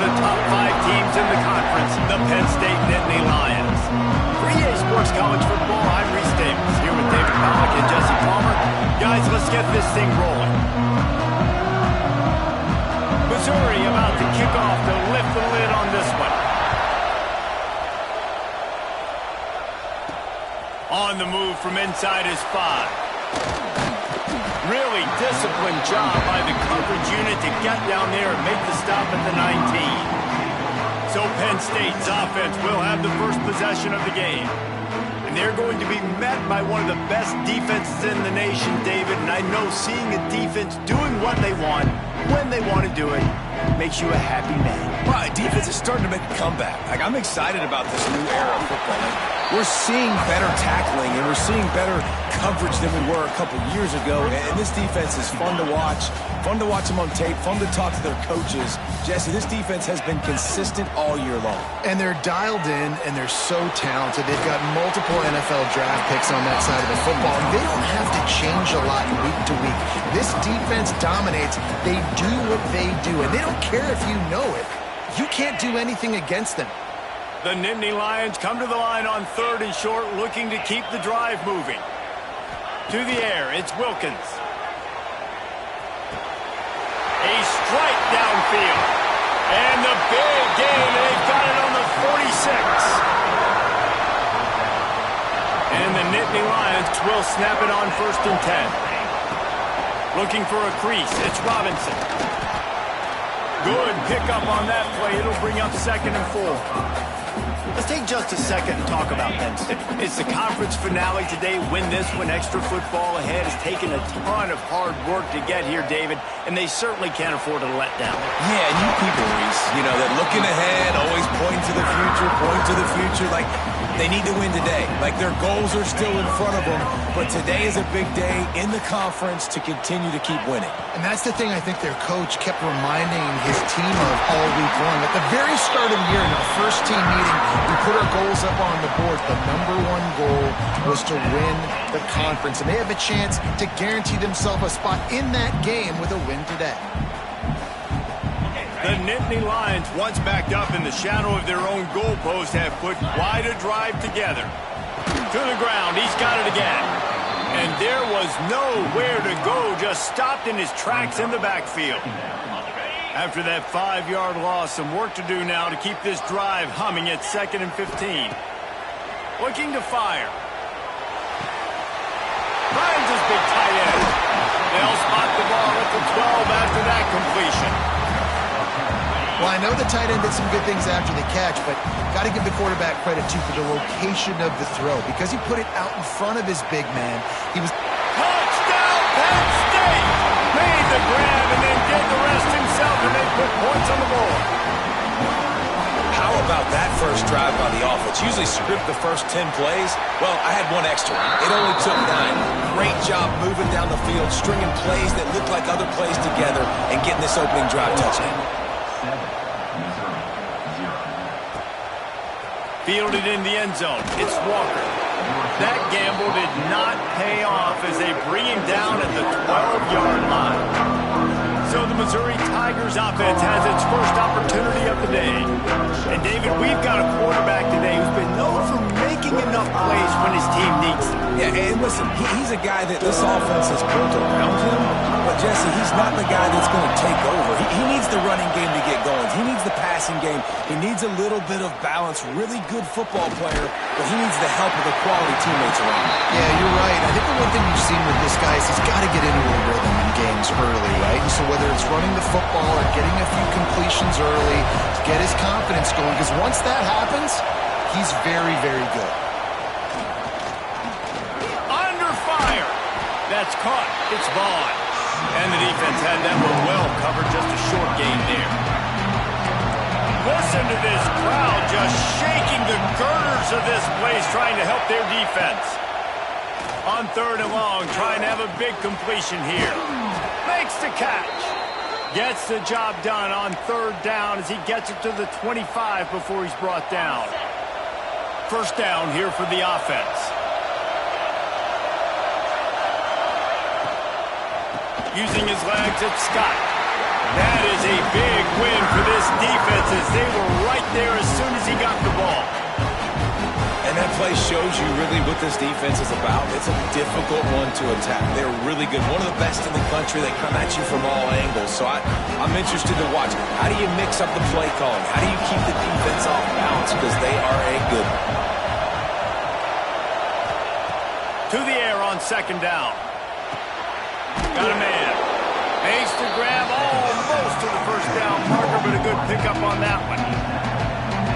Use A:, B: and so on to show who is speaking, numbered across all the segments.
A: the top 5 teams in the conference, the Penn State Nittany Lions. For EA Sports College Football, I'm Reese Davis, here with David Pollack and Jesse Palmer. Guys, let's get this thing rolling. Missouri about to kick off to lift the lid on this one. On the move from inside his 5. Really disciplined job by the coverage unit to get down there and make the stop at the 19. So Penn State's offense will have the first possession of the game. And they're going to be met by one of the best defenses in the nation, David. And I know seeing a defense doing what they want, when they want to do it, makes you a happy man.
B: Well, defense is starting to make a comeback. I'm excited about this new era of football. We're seeing better tackling, and we're seeing better coverage than we were a couple years ago. And this defense is fun to watch them on tape, fun to talk to their coaches. Jesse, this defense has been consistent all year long.
C: And they're dialed in, and they're so talented. They've got multiple NFL draft picks on that side of the football. And they don't have to change a lot week to week. This defense dominates. They do what they do, and they don't care if you know it. You can't do anything against them.
A: The Nittany Lions come to the line on 3rd and short, looking to keep the drive moving. To the air, it's Wilkins. A strike downfield. And the big game, they've got it on the 46. And the Nittany Lions will snap it on 1st and 10. Looking for a crease, it's Robinson. Good pickup on that play. It'll bring up 2nd and 4. Let's take just a second and talk about Penn State. It's the conference finale today. Win this one. Extra football ahead. Has taken a ton of hard work to get here, David, and they certainly can't afford to let down.
B: Yeah, and you people, Reese, that looking ahead, always pointing to the future, like they need to win today. Like their goals are still in front of them, but today is a big day in the conference to continue to keep winning.
C: And that's the thing I think their coach kept reminding his team of all week long. At the very start of the year, in our first team meeting, we put our goals up on the board. The #1 goal was to win the conference, and they have a chance to guarantee themselves a spot in that game with a win today.
A: The Nittany Lions, once backed up in the shadow of their own goalpost, have put quite a drive together. To the ground, he's got it again. And there was nowhere to go, just stopped in his tracks in the backfield. After that 5-yard loss, some work to do now to keep this drive humming at 2nd and 15. Looking to fire. Finds his big tight end. They'll spot the ball at the 12 after that completion.
C: Well, I know the tight end did some good things after the catch, but got to give the quarterback credit, too, for the location of the throw. Because he put it out in front of his big man, he was...
A: Touchdown, Penn State! Made the grab and then did the rest himself, and they put points on the board.
B: How about that first drive by the offense? Usually script the first 10 plays. Well, I had one extra. It only took 9. Great job moving down the field, stringing plays that look like other plays together, and getting this opening drive touchdown.
A: Fielded in the end zone. It's Walker. That gamble did not pay off as they bring him down at the 12-yard line. So the Missouri Tigers offense has its first opportunity of the day. And David, we've got a quarterback today who's been known for making enough plays when his team needs them.
B: Yeah, and listen, he's a guy that this offense is built around him. But, Jesse, he's not the guy that's going to take over. He needs the running game to get going. He needs the passing game. He needs a little bit of balance. Really good football player, but he needs the help of the quality teammates around him.
C: Yeah, you're right. I think the one thing we've seen with this guy is he's got to get into a rhythm in games early, right? And so whether it's running the football or getting a few completions early to get his confidence going, because once that happens, he's very, very good.
A: Under fire. That's caught. It's Vaughn. And the defense had that one well covered, just a short gain there. Listen to this crowd just shaking the girders of this place, trying to help their defense. On 3rd and long, trying to have a big completion here. Makes the catch. Gets the job done on 3rd down as he gets it to the 25 before he's brought down. First down here for the offense. Using his legs, it's Scott. That is a big win for this defense as they were right there as soon as he got the ball.
B: And that play shows you really what this defense is about. It's a difficult one to attack. They're really good. One of the best in the country. They come at you from all angles. So I'm interested to watch. How do you mix up the play calling? How do you keep the defense off balance? Because they are a good one.
A: To the air on second down. Got a man. Makes the grab almost to the first down marker, but a good pickup on that one.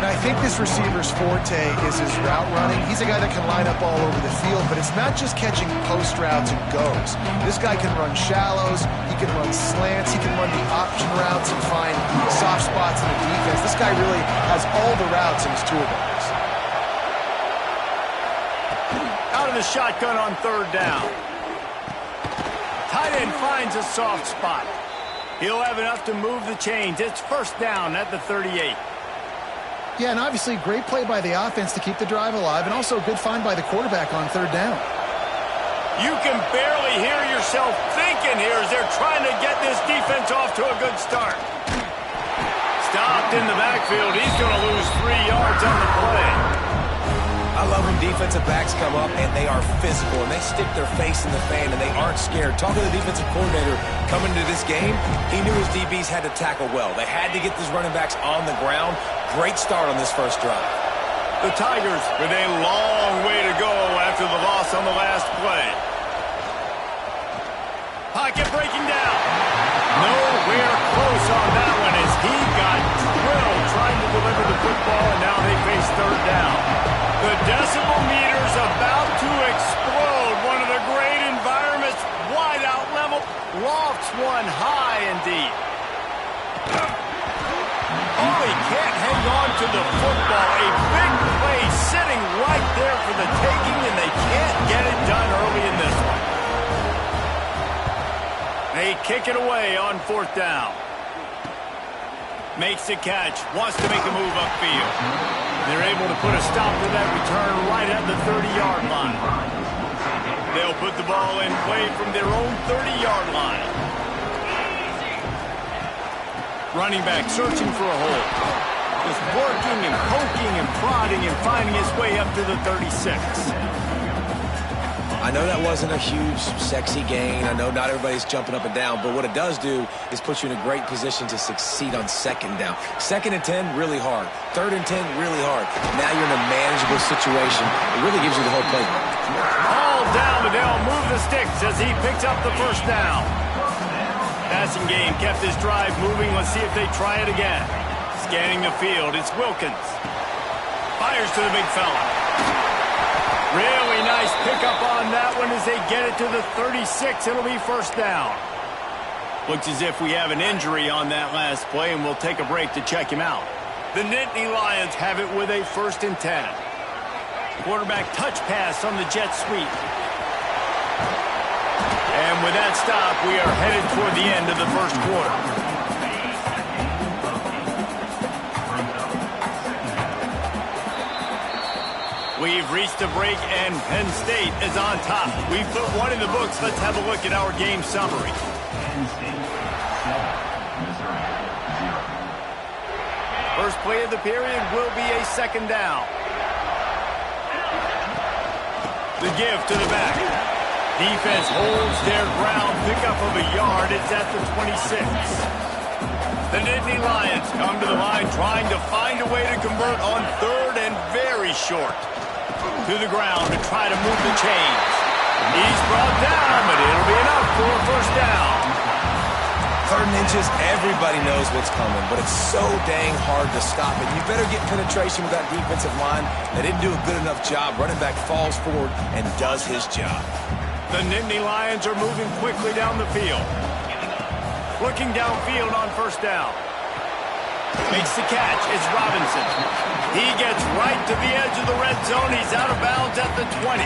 C: I think this receiver's forte is his route running. He's a guy that can line up all over the field, but it's not just catching post routes and goes. This guy can run shallows, he can run slants, he can run the option routes and find soft spots in the defense. This guy really has all the routes in his toolbox.
A: Out of the shotgun on third down. Tight end finds a soft spot. He'll have enough to move the chains. It's first down at the 38.
C: Yeah, and obviously great play by the offense to keep the drive alive, and also a good find by the quarterback on third down.
A: You can barely hear yourself thinking here as they're trying to get this defense off to a good start. Stopped in the backfield. He's going to lose 3 yards on the play.
B: I love when defensive backs come up and they are physical and they stick their face in the fan and they aren't scared. Talking to the defensive coordinator coming into this game, he knew his DBs had to tackle well. They had to get these running backs on the ground. Great start on this first drive.
A: The Tigers with a long way to go after the loss on the last play. Pocket breaking down. Nowhere close on that one as he got drilled trying to deliver the football, and now they face third down. The decibel meter's about to explode. One of the great environments, wide out level, lofts one high indeed. Oh, he can't hang on to the football. A big play sitting right there for the taking, and they can't get it done early in this one. They kick it away on fourth down. Makes the catch, wants to make a move upfield. They're able to put a stop to that return right at the 30-yard line. They'll put the ball in play from their own 30-yard line. Running back searching for a hole. Just working and poking and prodding and finding his way up to the 36.
B: I know that wasn't a huge, sexy gain. I know not everybody's jumping up and down, but what it does do is put you in a great position to succeed on second down. Second and 10, really hard. Third and 10, really hard. Now you're in a manageable situation. It really gives you the whole playbook.
A: All down, but they'll move the sticks as he picks up the first down. Passing game kept this drive moving. Let's see if they try it again. Scanning the field, it's Wilkins. Fires to the big fella. Really nice pickup on that one as they get it to the 36. It'll be first down. Looks as if we have an injury on that last play, and we'll take a break to check him out. The Nittany Lions have it with a first and 10. Quarterback touch pass on the jet sweep. And with that stop, we are headed toward the end of the first quarter. We've reached a break, and Penn State is on top. We've put one in the books. Let's have a look at our game summary. First play of the period will be a second down. The give to the back. Defense holds their ground. Pickup of a yard. It's at the 26. The Nittany Lions come to the line trying to find a way to convert on third and very short. To the ground to try to move the chains. He's brought down, but it'll be enough for a first down.
B: Third and inches, everybody knows what's coming, but it's so dang hard to stop it. You better get penetration with that defensive line. They didn't do a good enough job. Running back falls forward and does his job.
A: The Nittany Lions are moving quickly down the field. Looking downfield on first down. Makes the catch. It's Robinson. He gets right to the edge of the red zone. He's out of bounds at the 20.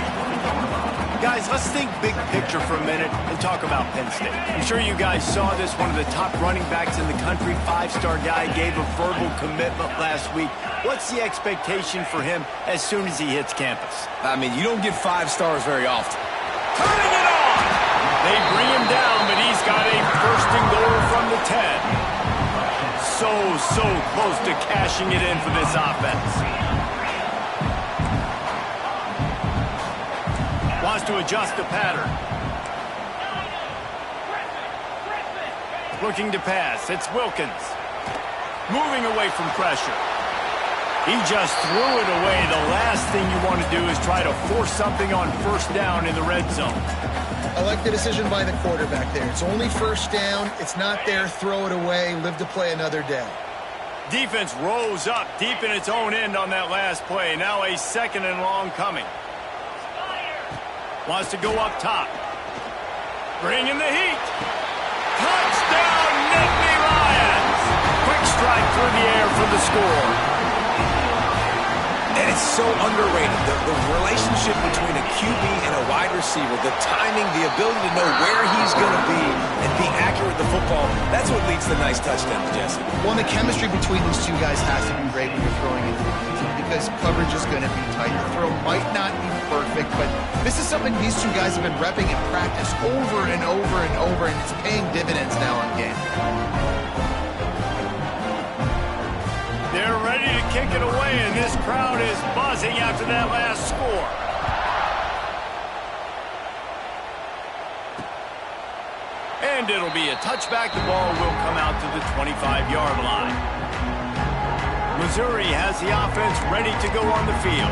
A: Guys, let's think big picture for a minute and talk about Penn State. I'm sure you guys saw this. One of the top running backs in the country, five-star guy, gave a verbal commitment last week. What's the expectation for him as soon as he hits campus?
B: I mean, you don't get 5 stars very often.
A: Turning it on! They bring him down, but he's got a first and goal from the 10. so close to cashing it in for this offense. Wants to adjust the pattern. Looking to pass. It's Wilkins. Moving away from pressure. He just threw it away. The last thing you want to do is try to force something on first down in the red zone.
C: I like the decision by the quarterback there. It's only first down. It's not there. Throw it away. Live to play another day.
A: Defense rose up deep in its own end on that last play. Now a second and long coming. Wants to go up top. Bringing the heat. Touchdown, Nittany Lions! Quick strike through the air for the score.
B: And it's so underrated. The relationship between a QB and a wide receiver, the timing, the ability to know where he's going to be and be accurate with the football, that's what leads to nice touchdowns, Jesse.
C: Well, the chemistry between these two guys has to be great when you're throwing it because coverage is going to be tight. The throw might not be perfect, but this is something these two guys have been repping in practice over and over and over, and it's paying dividends now on game.
A: They're ready to kick it away, and this crowd is buzzing after that last score. And it'll be a touchback. The ball will come out to the 25-yard line. Missouri has the offense ready to go on the field.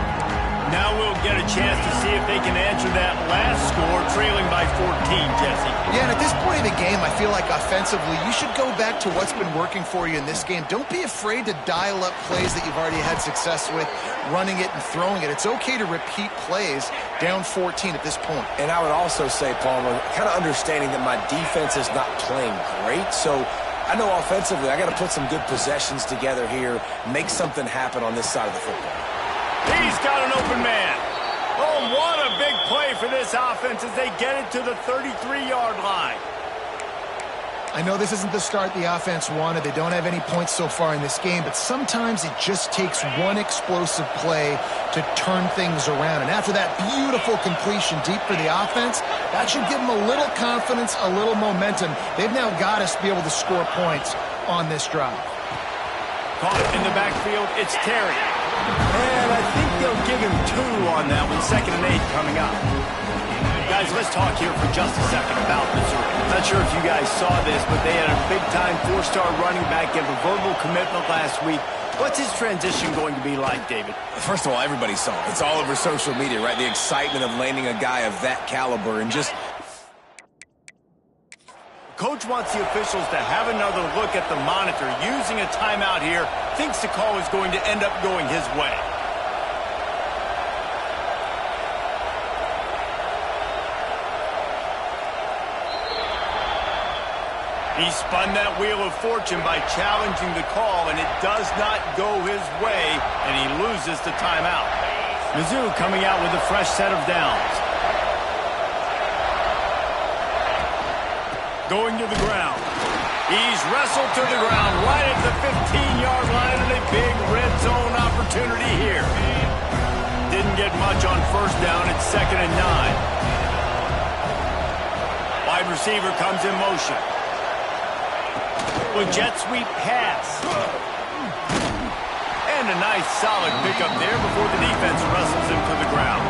A: Now we'll get a chance to see if they can answer that last score, trailing by 14, Jesse.
C: Yeah, and at this point of the game, I feel like offensively, you should go back to what's been working for you in this game. Don't be afraid to dial up plays that you've already had success with, running it and throwing it. It's okay to repeat plays down 14 at this point.
B: And I would also say, Palmer, kind of understanding that my defense is not playing great, so I know offensively I got to put some good possessions together here, make something happen on this side of the football.
A: He's got an open man. Oh, what a big play for this offense as they get it to the 33-yard line.
C: I know this isn't the start the offense wanted. They don't have any points so far in this game, but sometimes it just takes one explosive play to turn things around. And after that beautiful completion deep for the offense, that should give them a little confidence, a little momentum. They've now got us to be able to score points on this drive.
A: Caught in the backfield, it's Terry. And I think they'll give him 2 on that one. 2nd and 8 coming up. Guys, let's talk here for just a second about Missouri. Not sure if you guys saw this, but they had a big-time 4-star running back give a verbal commitment last week. What's his transition going to be like, David?
B: First of all, everybody saw it. It's all over social media, right? The excitement of landing a guy of that caliber and just...
A: Coach wants the officials to have another look at the monitor. Using a timeout here, thinks the call is going to end up going his way. He spun that wheel of fortune by challenging the call, and it does not go his way, and he loses the timeout. Mizzou coming out with a fresh set of downs. Going to the ground. He's wrestled to the ground right at the 15-yard line, and a big red zone opportunity here. Didn't get much on first down. It's 2nd and 9. Wide receiver comes in motion. With jet sweep pass. And a nice solid pickup there before the defense wrestles him to the ground.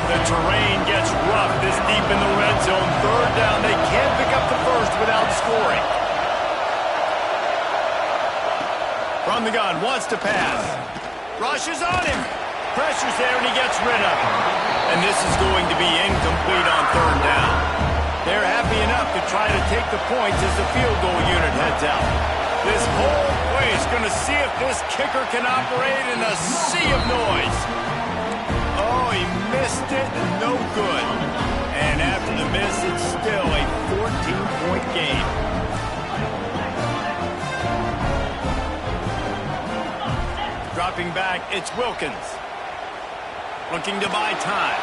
A: The terrain gets rough this deep in the red zone. 3rd down. They can't pick up the first without scoring. From the gun, wants to pass. Rushes on him. Pressure's there, and he gets rid of it. And this is going to be incomplete on 3rd down. They're happy enough to try to take the points as the field goal unit heads out. This whole place going to see if this kicker can operate in a sea of noise. Oh, he missed it. No good. And after the miss, it's still a 14-point game. Dropping back, it's Wilkins. Looking to buy time.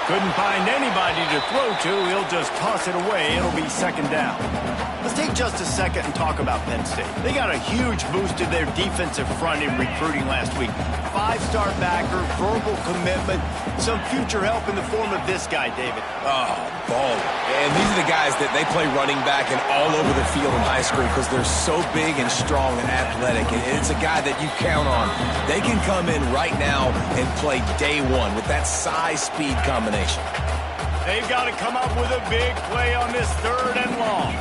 A: Couldn't find anybody to throw to. He'll just toss it away. It'll be second down. Let's take just a second and talk about Penn State. They got a huge boost to their defensive front in recruiting last week. 5-star backer, verbal commitment, some future help in the form of this guy, David.
B: Oh, baller. And these are the guys that they play running back and all over the field in high school because they're so big and strong and athletic. And it's a guy that you count on. They can come in right now and play day one with that size-speed combination.
A: They've got to come up with a big play on this 3rd and long.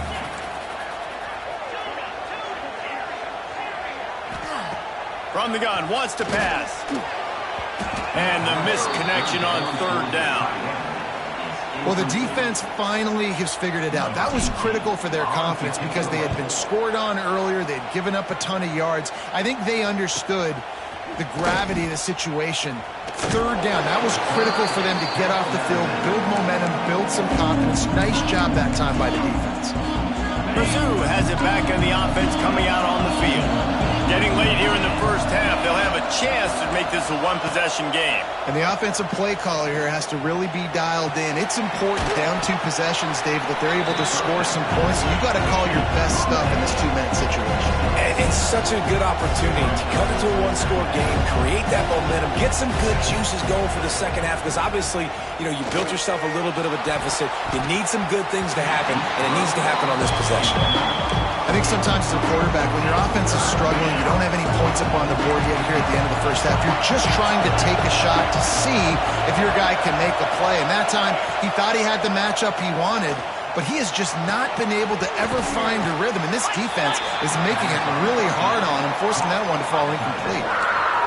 A: From the gun, wants to pass. And the missed connection on 3rd down.
C: Well, the defense finally has figured it out. That was critical for their confidence because they had been scored on earlier. They had given up a ton of yards. I think they understood the gravity of the situation. 3rd down, that was critical for them to get off the field, build momentum, build some confidence. Nice job that time by the defense.
A: Mizzou has it back in the offense coming out on the field. Getting late here in the first half, they'll have a chance to make this a one-possession game.
C: And the offensive play caller here has to really be dialed in. It's important down 2 possessions, David, that they're able to score some points. So you've got to call your best stuff in this 2-minute situation.
B: And it's such a good opportunity to come into a one-score game, create that momentum, get some good juices going for the second half because obviously, you built yourself a little bit of a deficit. You need some good things to happen, and it needs to happen on this possession.
C: I think sometimes as a quarterback, when your offense is struggling, you don't have any points up on the board yet here at the end of the first half. You're just trying to take a shot to see if your guy can make a play. And that time, he thought he had the matchup he wanted, but he has just not been able to ever find a rhythm. And this defense is making it really hard on him, forcing that one to fall incomplete.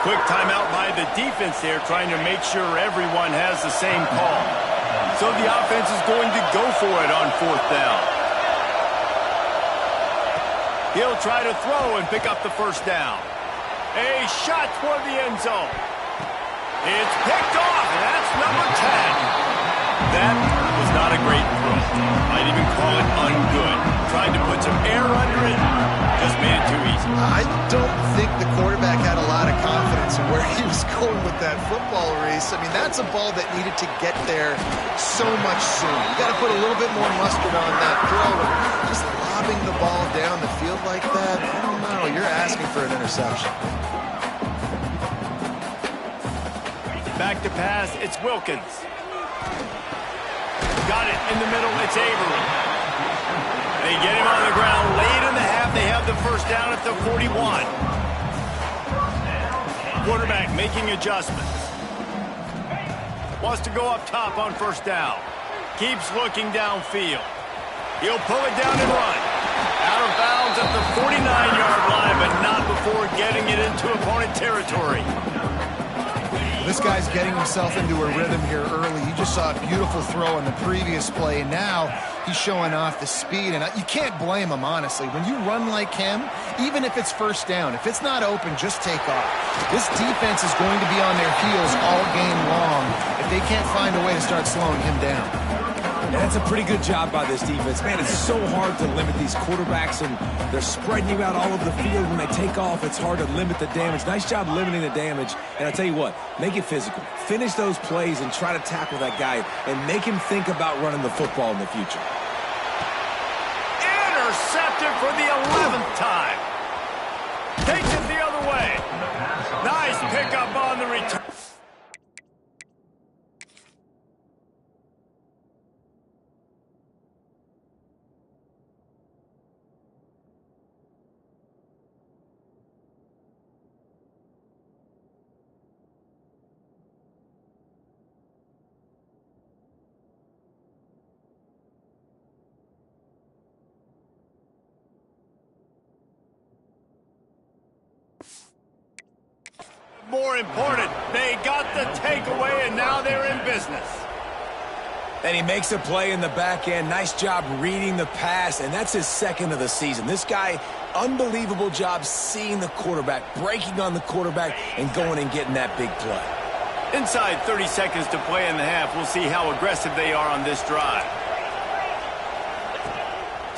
A: Quick timeout by the defense there, trying to make sure everyone has the same call. So the offense is going to go for it on 4th down. He'll try to throw and pick up the 1st down. A shot for the end zone. It's picked off, and that's number 10. That was not a great throw. Might even call it ungood. Tried to put some air under it, just made it too easy.
C: I don't think the quarterback had a lot of confidence in where he was going with that football, Reese. I mean, that's a ball that needed to get there so much sooner. You got to put a little bit more mustard on that throw. Just lobbing the ball down the field like that, I don't know. You're asking for an interception.
A: Back to pass, it's Wilkins. Got it in the middle, it's Avery. They get him on the ground late in the half. They have the 1st down at the 41. Quarterback making adjustments. Wants to go up top on 1st down. Keeps looking downfield. He'll pull it down and run. Out of bounds at the 49-yard line, but not before getting it into opponent territory.
C: This guy's getting himself into a rhythm here early. You just saw a beautiful throw on the previous play, and now he's showing off the speed. And you can't blame him, honestly. When you run like him, even if it's 1st down, if it's not open, just take off. This defense is going to be on their heels all game long if they can't find a way to start slowing him down.
B: And that's a pretty good job by this defense. Man, it's so hard to limit these quarterbacks, and they're spreading you out all over the field. When they take off, it's hard to limit the damage. Nice job limiting the damage. And I tell you what, make it physical. Finish those plays and try to tackle that guy and make him think about running the football in the future.
A: Intercepted for the 11th time. Takes it the other way. Nice pickup on the return. More important, they got the takeaway, and now they're in business.
B: And he makes a play in the back end. Nice job reading the pass, and that's his 2nd of the season. This guy, unbelievable job seeing the quarterback, breaking on the quarterback, and going and getting that big play.
A: Inside 30 seconds to play in the half. We'll see how aggressive they are on this drive.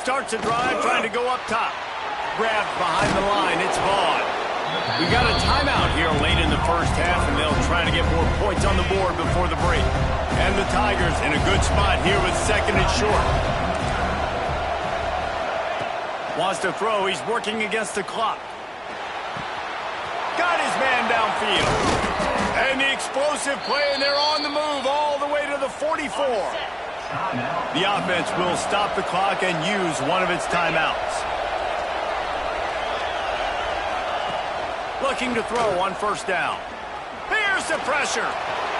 A: Starts a drive, trying to go up top. Grabbed behind the line, it's Vaughn. We got a timeout here late in the first half, and they'll try to get more points on the board before the break. And the Tigers in a good spot here with 2nd and short. Wants to throw. He's working against the clock. Got his man downfield. And the explosive play, and they're on the move all the way to the 44. The offense will stop the clock and use one of its timeouts. Looking to throw on 1st down. Here's the pressure.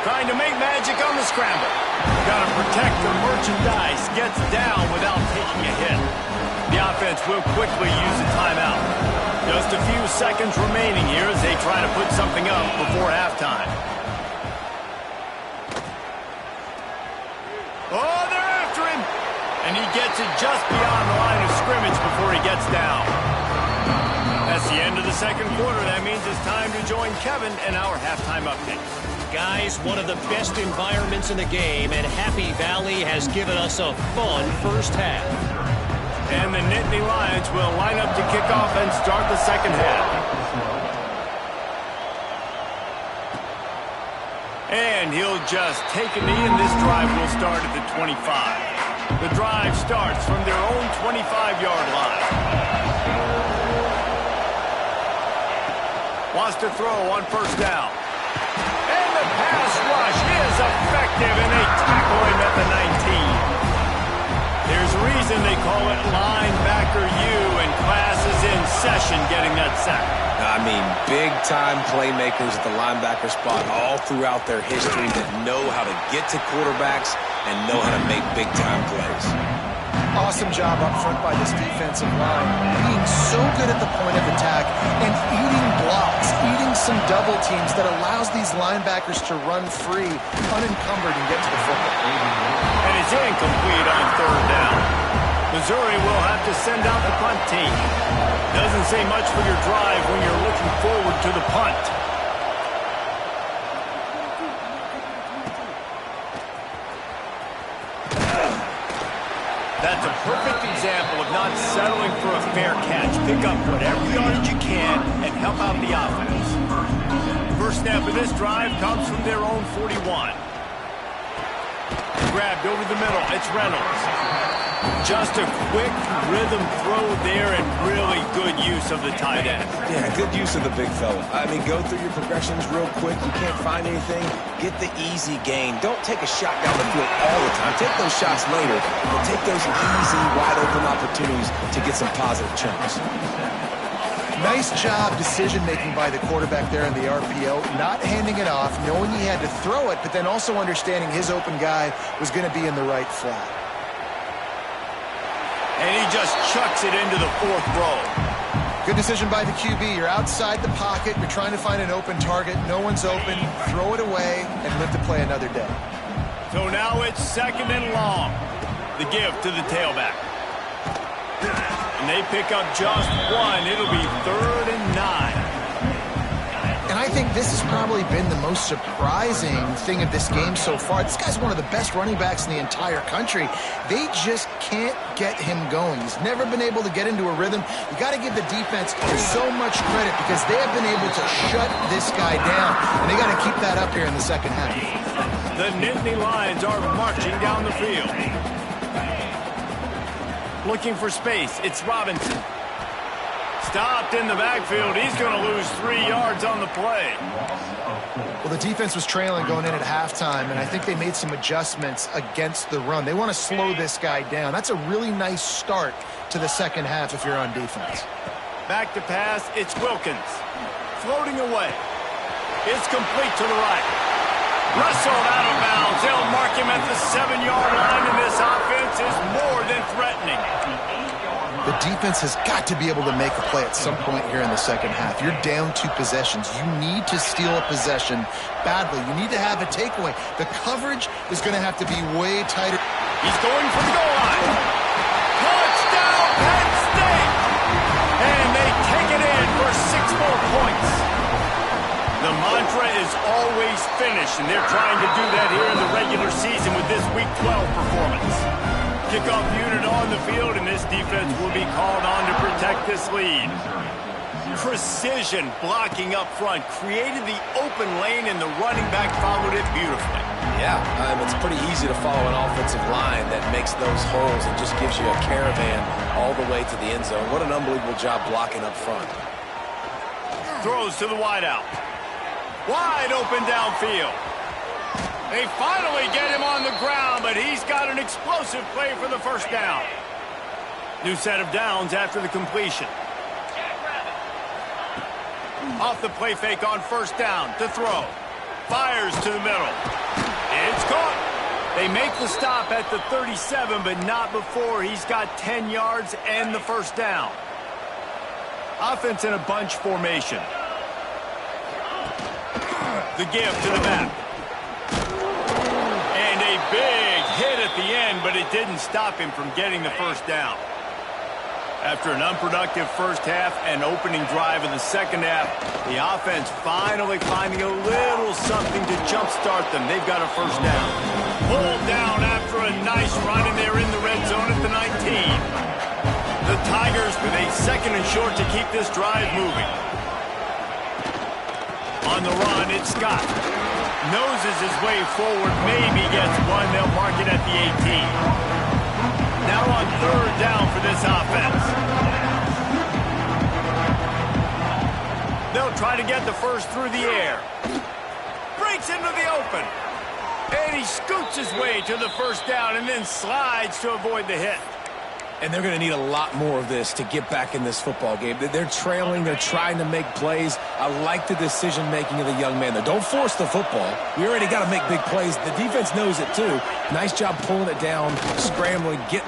A: Trying to make magic on the scramble. Got to protect the merchandise. Gets down without taking a hit. The offense will quickly use a timeout. Just a few seconds remaining here as they try to put something up before halftime. Oh, they're after him. And he gets it just beyond the line of scrimmage before he gets down. That's the end of the 2nd quarter. That means it's time to join Kevin in our halftime update.
D: Guys, one of the best environments in the game, and Happy Valley has given us a fun first half.
A: And the Nittany Lions will line up to kick off and start the 2nd half. And he'll just take a knee, and this drive will start at the 25. The drive starts from their own 25-yard line. Wants to throw on 1st down. And the pass rush is effective, and they tackle him at the 19. There's a reason they call it linebacker U, and class is in session getting that sack.
B: I mean, big-time playmakers at the linebacker spot all throughout their history that know how to get to quarterbacks and know how to make big-time plays.
C: Awesome job up front by this defensive line, being so good at the point of attack and eating blocks, eating some double teams that allows these linebackers to run free, unencumbered, and get to the football.
A: And it's incomplete on 3rd down. Missouri will have to send out the punt team. Doesn't say much for your drive when you're looking forward to the punt. That's a perfect example of not settling for a fair catch. Pick up whatever yardage you can and help out the offense. First snap of this drive comes from their own 41. Grabbed over the middle. It's Reynolds. Just a quick rhythm throw there and really good use of the tight end.
B: Yeah, good use of the big fella. I mean, go through your progressions real quick. You can't find anything. Get the easy gain. Don't take a shot down the field all the time. Take those shots later, but take those easy, wide-open opportunities to get some positive chunks.
C: Nice job decision-making by the quarterback there in the RPO, not handing it off, knowing he had to throw it, but then also understanding his open guy was going to be in the right flat.
A: And he just chucks it into the 4th row.
C: Good decision by the QB. You're outside the pocket. You're trying to find an open target. No one's open. Throw it away and live to play another day.
A: So now it's 2nd and long. The give to the tailback. And they pick up just one. It'll be 3rd and 9.
C: And I think this has probably been the most surprising thing of this game so far. This guy's one of the best running backs in the entire country. They just can't get him going. He's never been able to get into a rhythm. You got to give the defense so much credit because they have been able to shut this guy down. And they got to keep that up here in the 2nd half.
A: The Nittany Lions are marching down the field. Looking for space. It's Robinson. Stopped in the backfield. He's going to lose 3 yards on the play.
C: Well, the defense was trailing going in at halftime, and I think they made some adjustments against the run. They want to slow this guy down. That's a really nice start to the 2nd half if you're on defense.
A: Back to pass. It's Wilkins. Floating away. It's complete to the right. Wrestled out of bounds. They'll mark him at the 7-yard line, and this offense is more than threatening.
C: The defense has got to be able to make a play at some point here in the 2nd half. You're down 2 possessions. You need to steal a possession badly. You need to have a takeaway. The coverage is going to have to be way tighter.
A: He's going for the goal line. Touchdown, Penn State! And they take it in for 6 more points. The mantra is always finish, and they're trying to do that here in the regular season with this Week 12 performance. Kickoff unit on the field, and this defense will be called on to protect this lead. Precision blocking up front, created the open lane, and the running back followed it beautifully.
B: Yeah, it's pretty easy to follow an offensive line that makes those holes and just gives you a caravan all the way to the end zone. What an unbelievable job blocking up front.
A: Throws to the wideout. Wide open downfield. They finally get him on the ground, but he's got an explosive play for the first down. New set of downs after the completion. Off the play fake on first down to throw. Fires to the middle. It's caught. They make the stop at the 37, but not before he's got 10 yards and the first down. Offense in a bunch formation. The give to the back. And a big hit at the end, but it didn't stop him from getting the first down. After an unproductive first half and opening drive in the second half, the offense finally finding a little something to jumpstart them. They've got a first down. Pulled down after a nice run, and they're in the red zone at the 19. The Tigers with a second and short to keep this drive moving. On the run, it's Scott. Noses his way forward, maybe gets one. They'll mark it at the 18. Now on third down for this offense. They'll try to get the first through the air. Breaks into the open. And he scoots his way to the first down and then slides to avoid the hit.
B: And they're going to need a lot more of this to get back in this football game. They're trailing. They're trying to make plays. I like the decision-making of the young man there. Don't force the football. We already got to make big plays. The defense knows it, too. Nice job pulling it down, scrambling, getting.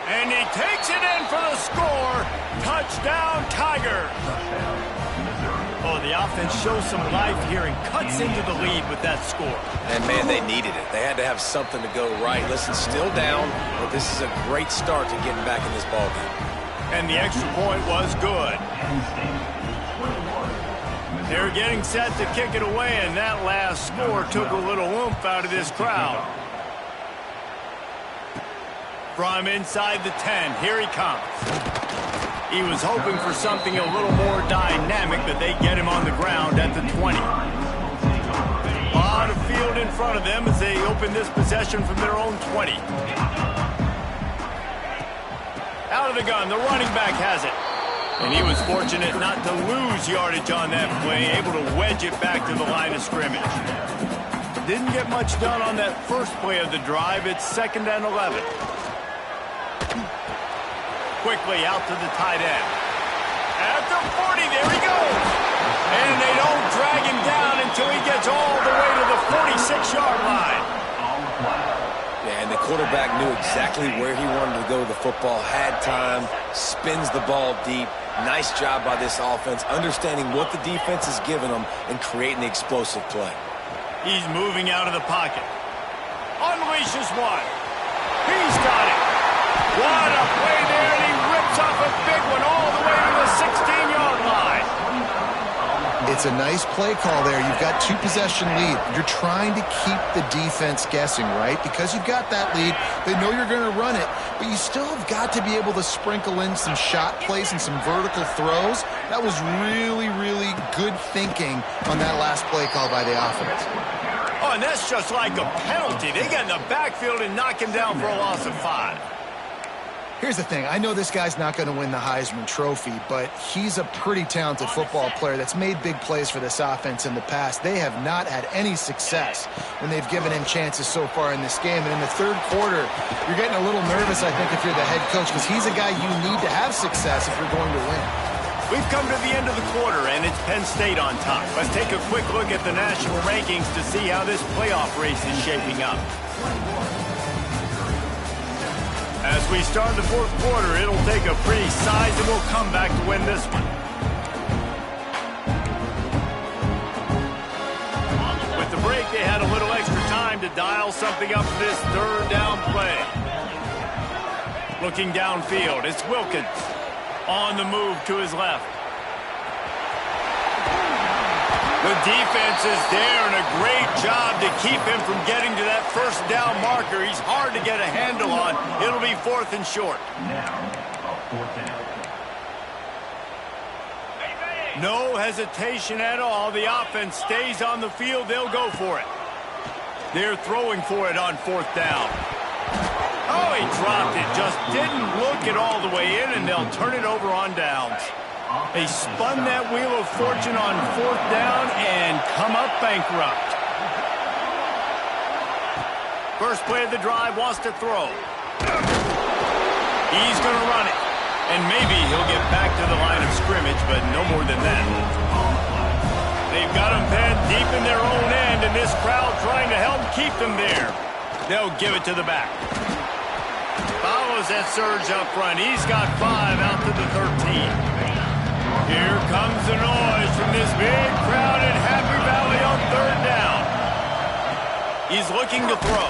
A: And he takes it in for the score. Touchdown, Tigers. Oh, the offense shows some life here and cuts into the lead with that score.
B: And, man, they needed it. They had to have something to go right. Listen, still down, but this is a great start to getting back in this ballgame.
A: And the extra point was good. They're getting set to kick it away, and that last score took a little oomph out of this crowd. From inside the 10, here he comes. He was hoping for something a little more dynamic, but they get him on the ground at the 20. A lot of field in front of them as they open this possession from their own 20. Out of the gun, the running back has it. And he was fortunate not to lose yardage on that play, able to wedge it back to the line of scrimmage. Didn't get much done on that first play of the drive. It's 2nd and 11. Quickly out to the tight end. At the 40, there he goes. And they don't drag him down until he gets all the way to the 46-yard line.
B: Yeah, and the quarterback knew exactly where he wanted to go with the football, had time, spins the ball deep. Nice job by this offense, understanding what the defense is giving them and creating the explosive play.
A: He's moving out of the pocket. Unleashes one. He's got it. What a play there, and he rips off a big one all the way to the 16-yard line.
C: It's a nice play call there. You've got 2-possession lead. You're trying to keep the defense guessing, right? Because you've got that lead, they know you're going to run it, but you still have got to be able to sprinkle in some shot plays and some vertical throws. That was really, really good thinking on that last play call by the offense.
A: Oh, and that's just like a penalty. They get in the backfield and knock him down for a loss of 5.
C: Here's the thing. I know this guy's not going to win the Heisman Trophy, but he's a pretty talented football player that's made big plays for this offense in the past. They have not had any success when they've given him chances so far in this game. And in the third quarter, you're getting a little nervous, I think, if you're the head coach, because he's a guy you need to have success if you're going to win.
A: We've come to the end of the quarter, and it's Penn State on top. Let's take a quick look at the national rankings to see how this playoff race is shaping up. As we start the fourth quarter, it'll take a pretty sizable comeback to win this one. With the break, they had a little extra time to dial something up for this third down play. Looking downfield, it's Wilkins. On the move to his left. The defense is there, and a great job to keep him from getting to that first down marker. He's hard to get a handle on. It'll be 4th and short. No hesitation at all. The offense stays on the field. They'll go for it. They're throwing for it on 4th down. Oh, he dropped it. Just didn't look it all the way in, and they'll turn it over on downs. They spun that wheel of fortune on 4th down and come up bankrupt. First play of the drive, wants to throw. He's going to run it. And maybe he'll get back to the line of scrimmage, but no more than that. They've got him pinned deep in their own end, and this crowd trying to help keep them there. They'll give it to the back. Follows that surge up front. He's got 5 out to the 13. Here comes the noise from this big crowd in Happy Valley on 3rd down. He's looking to throw.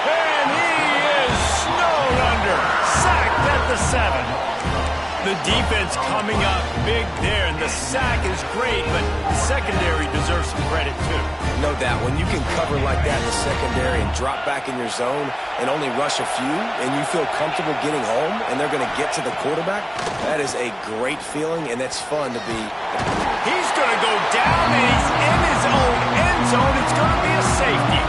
A: And he is snowed under. Sacked at the 7. The defense coming up big there, and the sack is great, but the secondary deserves some credit too.
B: No doubt. When you can cover like that in the secondary and drop back in your zone and only rush a few, and you feel comfortable getting home, and they're going to get to the quarterback, that is a great feeling, and it's fun to be.
A: He's going to go down, and he's in his own end zone. It's going to be a safety.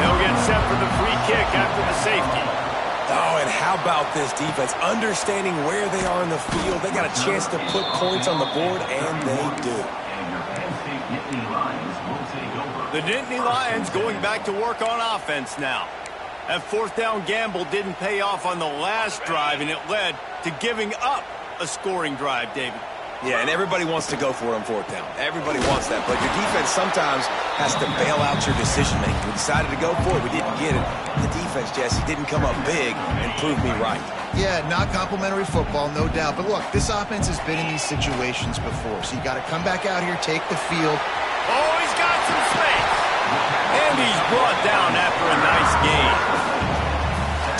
A: They'll get set for the free kick after the safety.
B: Oh, and how about this defense? Understanding where they are in the field. They got a chance to put points on the board, and they do.
A: The Nittany Lions going back to work on offense now. That 4th down gamble didn't pay off on the last drive, and it led to giving up a scoring drive, David.
B: Yeah, and everybody wants to go for it on 4th down. Everybody wants that, but your defense sometimes has to bail out your decision-making. We decided to go for it. We didn't get it. The defense, Jesse, didn't come up big and prove me right.
C: Yeah, not complimentary football, no doubt. But look, this offense has been in these situations before, so you got to come back out here, take the field.
A: Oh, he's got some space. And he's brought down after a nice game.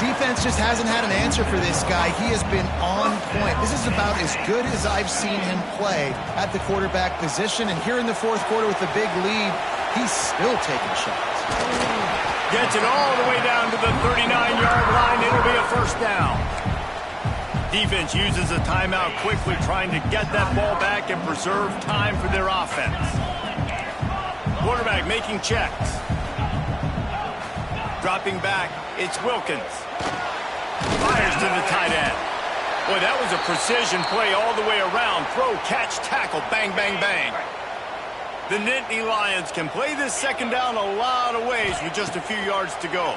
C: Defense just hasn't had an answer for this guy. He has been on point. This is about as good as I've seen him play at the quarterback position. And here in the 4th quarter with a big lead, he's still taking shots.
A: Gets it all the way down to the 39-yard line. It'll be a 1st down. Defense uses a timeout quickly, trying to get that ball back and preserve time for their offense. Quarterback making checks. Dropping back, it's Wilkins. Fires to the tight end. Boy, that was a precision play all the way around. Throw, catch, tackle, bang, bang, bang. The Nittany Lions can play this 2nd down a lot of ways with just a few yards to go.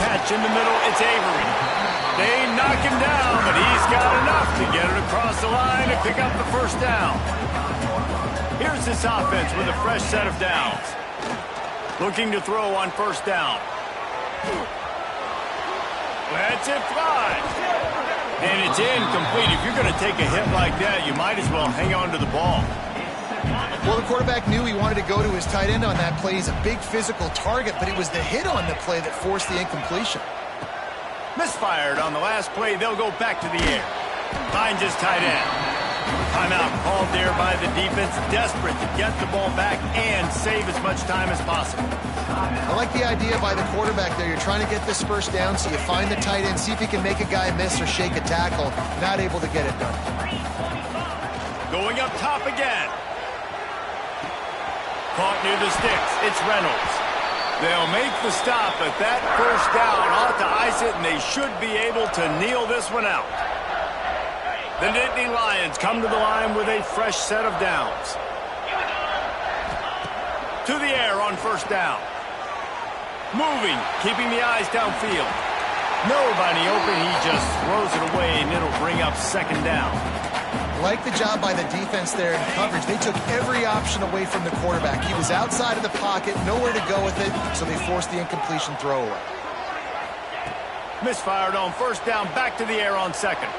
A: Catch in the middle, it's Avery. They knock him down, but he's got enough to get it across the line and pick up the 1st down. Here's this offense with a fresh set of downs. Looking to throw on 1st down. Lets it fly. And it's incomplete. If you're going to take a hit like that, you might as well hang on to the ball.
C: Well, the quarterback knew he wanted to go to his tight end on that play. He's a big physical target, but it was the hit on the play that forced the incompletion.
A: Misfired on the last play. They'll go back to the air. Finds his tight end. Timeout called there by the defense, desperate to get the ball back and save as much time as possible.
C: I like the idea by the quarterback there. You're trying to get this 1st down, so you find the tight end, see if he can make a guy miss or shake a tackle. Not able to get it done.
A: Going up top again. Caught near the sticks. It's Reynolds. They'll make the stop, but that 1st down ought to ice it, and they should be able to kneel this one out. The Nittany Lions come to the line with a fresh set of downs. To the air on 1st down. Moving, keeping the eyes downfield. Nobody open, he just throws it away, and it'll bring up 2nd down.
C: Like the job by the defense there in coverage. They took every option away from the quarterback. He was outside of the pocket, nowhere to go with it, so they forced the incompletion throwaway.
A: Misfired on 1st down, back to the air on 2nd.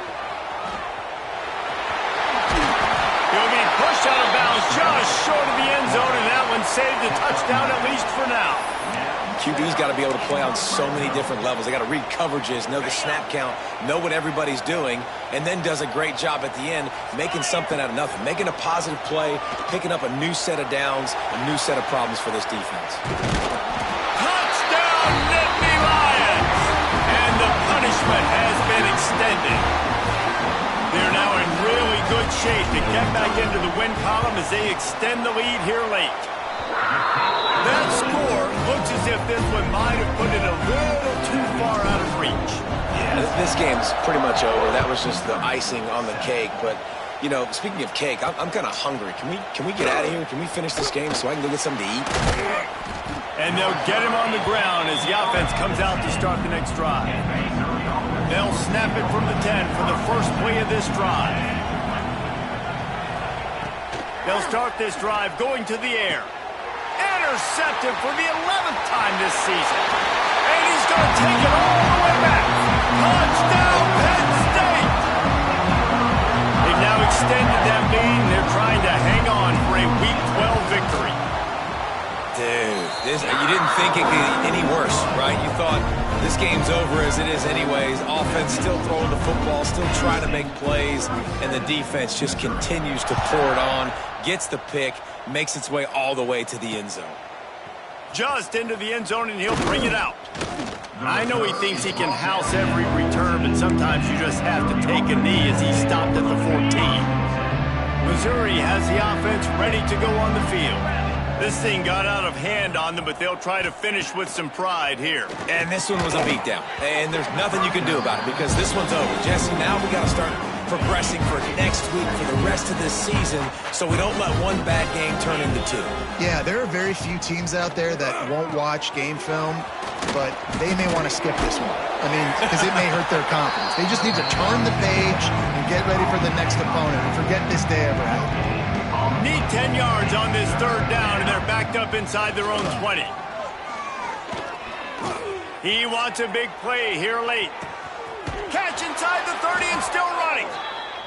A: He'll be pushed out of bounds just short of the end zone, and that one saved a touchdown, at least for now.
B: QB's got to be able to play on so many different levels. They got to read coverages, know the snap count, know what everybody's doing, and then does a great job at the end making something out of nothing, making a positive play, picking up a new set of downs, a new set of problems for this defense.
A: Touchdown, Nittany Lions! And the punishment has been extended. They're now in really shape to get back into the win column as they extend the lead here late. That score looks as if this one might have put it a little too far out of reach.
B: Yeah, this game's pretty much over. That was just the icing on the cake. But, you know, speaking of cake, I'm kind of hungry. Can we get out of here? Can we finish this game so I can go get something to eat?
A: And they'll get him on the ground as the offense comes out to start the next drive. They'll snap it from the 10 for the first play of this drive. They'll start this drive going to the air. Intercepted for the 11th time this season. And he's going to take it all the way back. Touchdown, Penn State! They've now extended that lead, and they're trying to hang on for a Week 12 victory.
B: Dude, you didn't think it could get any worse, right? You thought this game's over as it is anyways. Offense still throwing the football, still trying to make plays, and the defense just continues to pour it on, gets the pick, makes its way all the way to the end zone.
A: Just into the end zone, and he'll bring it out. I know he thinks he can house every return, but sometimes you just have to take a knee as he stopped at the 14. Missouri has the offense ready to go on the field. This thing got out of hand on them, but they'll try to finish with some pride here.
B: And this one was a beatdown. And there's nothing you can do about it because this one's over. Jesse, now we got to start progressing for next week for the rest of this season so we don't let one bad game turn into two.
C: Yeah, there are very few teams out there that won't watch game film, but they may want to skip this one. I mean, because it may hurt their confidence. They just need to turn the page and get ready for the next opponent and forget this day ever happened.
A: Need 10 yards on this third down, and they're backed up inside their own 20. He wants a big play here late. Catch inside the 30 and still running.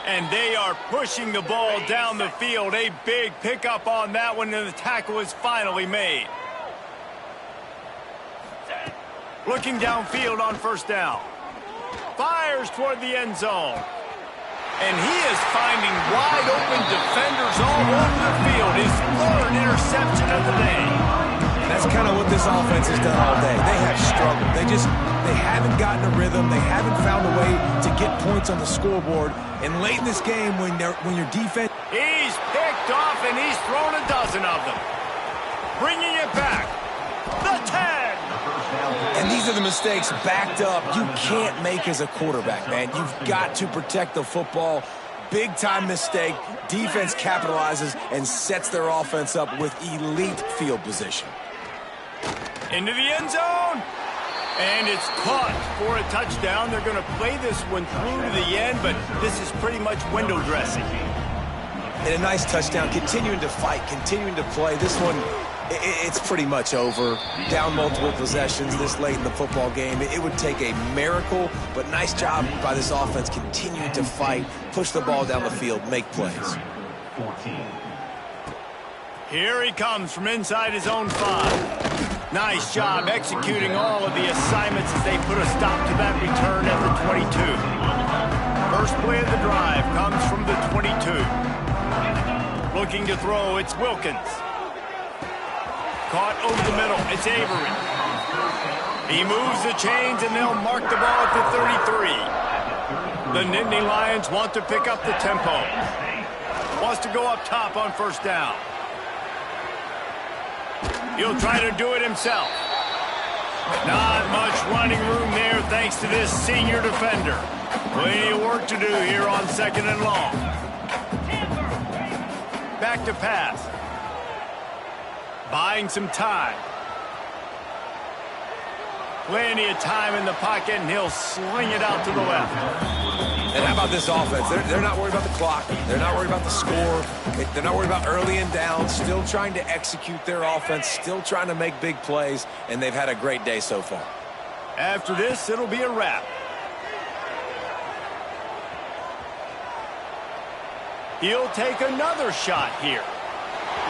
A: And they are pushing the ball down the field. A big pickup on that one, and the tackle is finally made. Looking downfield on first down. Fires toward the end zone. And he is finding wide-open defenders all over the field. His third interception of the day.
B: That's kind of what this offense has done all day. They have struggled. They haven't gotten a rhythm. They haven't found a way to get points on the scoreboard. And late in this game, when your defense...
A: He's picked off, and he's thrown a dozen of them. Bringing it back. The 10.
B: And these are the mistakes backed up you can't make as a quarterback, man. You've got to protect the football. Big-time mistake. Defense capitalizes and sets their offense up with elite field position.
A: Into the end zone. And it's caught for a touchdown. They're going to play this one through to the end, but this is pretty much window dressing.
B: And a nice touchdown. Continuing to fight, continuing to play. This one... It's pretty much over. Down multiple possessions this late in the football game. It would take a miracle, but nice job by this offense continuing to fight, push the ball down the field, make plays.
A: Here he comes from inside his own 5. Nice job executing all of the assignments as they put a stop to that return at the 22. First play of the drive comes from the 22. Looking to throw, it's Wilkins. Caught over the middle, it's Avery. He moves the chains, and they'll mark the ball at the 33. The Nittany Lions want to pick up the tempo. Wants to go up top on first down. He'll try to do it himself. Not much running room there thanks to this senior defender. Plenty of work to do here on second and long. Back to pass. Buying some time. Plenty of time in the pocket, and he'll sling it out to the left.
B: And how about this offense? They're not worried about the clock. They're not worried about the score. They're not worried about early and down. Still trying to execute their offense. Still trying to make big plays, and they've had a great day so far.
A: After this, it'll be a wrap. He'll take another shot here.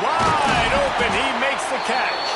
A: Wide open, he makes the catch.